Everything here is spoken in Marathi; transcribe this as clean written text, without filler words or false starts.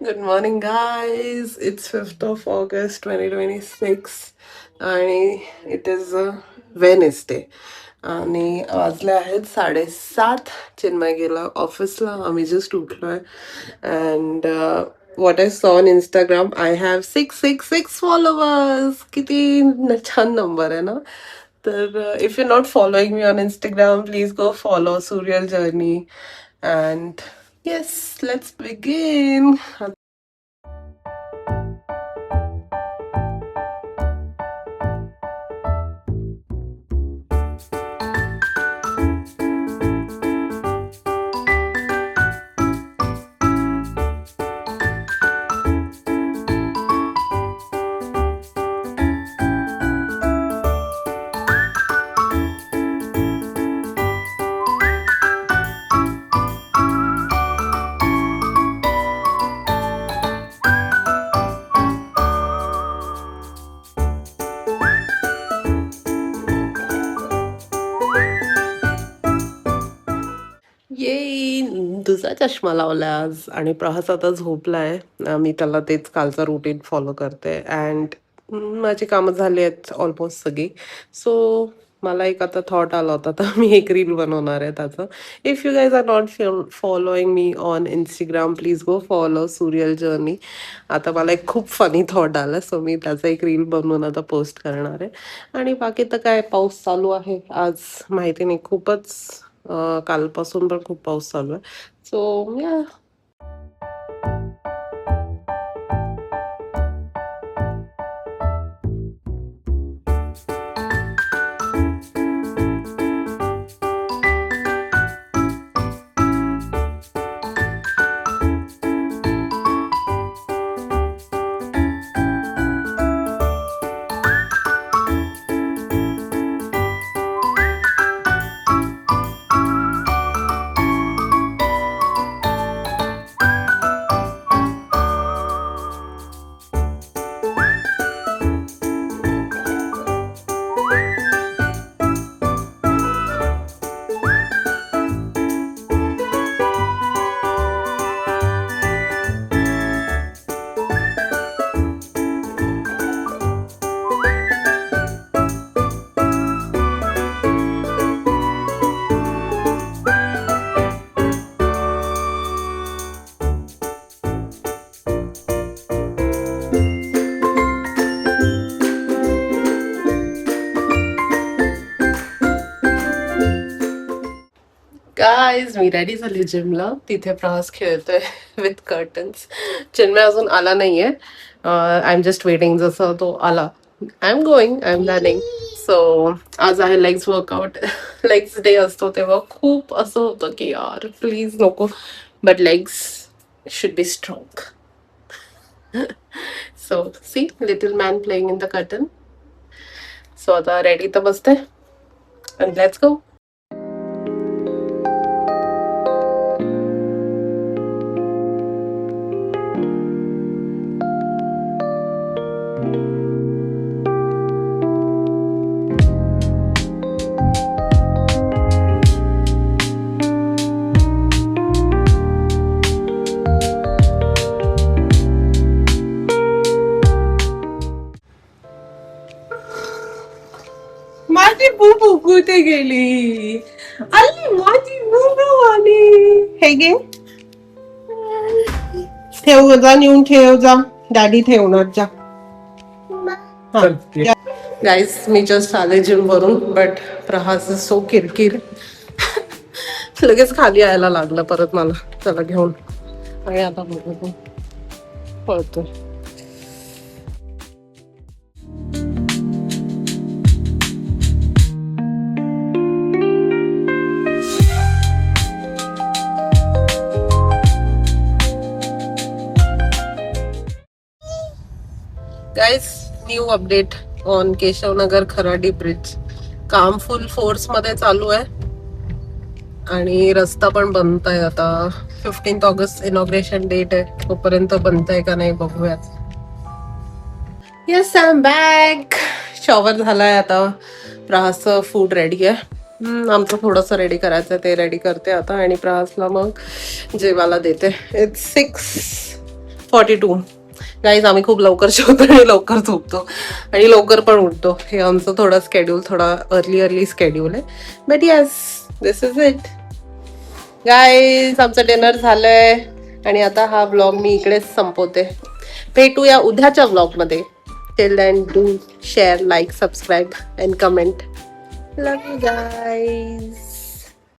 Good morning, guys. It's 5th of August 2026 आणि इट इज अ वेनेसडे आणि वाजले आहेत 7:30. चिन्मय गेला ऑफिसला, आम्ही जस्ट उठलोय and what I saw on Instagram, I have 666 followers. किती छान नंबर आहे ना. तर if you're not following me on Instagram, please go follow Suryal Journey. And yes, let's begin. ये तुझा चष्मा लावलाय आज आणि प्रहास आता झोपलाय. मी त्याला तेच कालचं रुटीन फॉलो करते अँड माझी कामं झाली आहेत ऑलमोस्ट सगळी. सो मला एक आता थॉट आला होता, तर मी एक रील बनवणार आहे त्याचं. If you guys are not following me on Instagram, please go follow surreal journey. आता मला एक खूप फनी थॉट आला, सो मी त्याचा एक रील बनवून आता पोस्ट करणार आहे. आणि बाकी तर काय, पाऊस चालू आहे आज, माहिती नाही खूपच. कालपासून पण खूप पाऊस चालू आहे. सो या. गाईज, मी रेडी झाली जिमला. तिथे प्रवास खेळतोय विथ कर्टन्स. चिन्मय अजून आला नाहीये. I am just waiting. जसं तो आला, I am going, I am running. So आज आहे लेग्स वर्कआउट. लेग्स डे असतो तेव्हा खूप असं होतं की यार प्लीज नको, but legs should be strong. So see little man playing in the curtain. So आता रेडी तर बसते अँड लेट्स गो. माझी बुबू कुठे गेली? आली माझी बुबू आली. हे गे, ठेव जा, नेऊन ठेव जा. डॅडी ठेवणार जा. गाईज, मी जस्ट आले जिम वरून, बट प्रहास सो किरकिर. लगेच खाली यायला लागलं परत मला त्याला घेऊन. आणि आता बघू पळतोय. Guys, new update on Keshavnagar Kharadi bridge. काम फुल फोर्स मध्ये चालू आहे आणि रस्ता पण बनताय. आता 15 ऑगस्ट इनॉग्रेशन डेट आहे, तोपर्यंत बनताय का नाही बघूयात. Yes, I am back. Shower झालाय आता. प्रहासचं फूड रेडी आहे. आमचं थोडंसं रेडी करायचं, ते रेडी करते आता आणि प्रहासला मग जेवायला देते. इट्स 6 6:42. गाईज आम्ही खूप लवकर जेवतो आणि लवकर झोपतो आणि लवकर पण उठतो. हे आमचं थोडं स्केड्यूल, थोडा अर्ली स्केड्यूल आहे. But yes, this is it. Guys आमचं डिनर झालंय आणि आता हा ब्लॉग मी इकडेच संपवते. भेटूया उद्याच्या ब्लॉगमध्ये. Till then do share, like, subscribe and comment. Love you guys.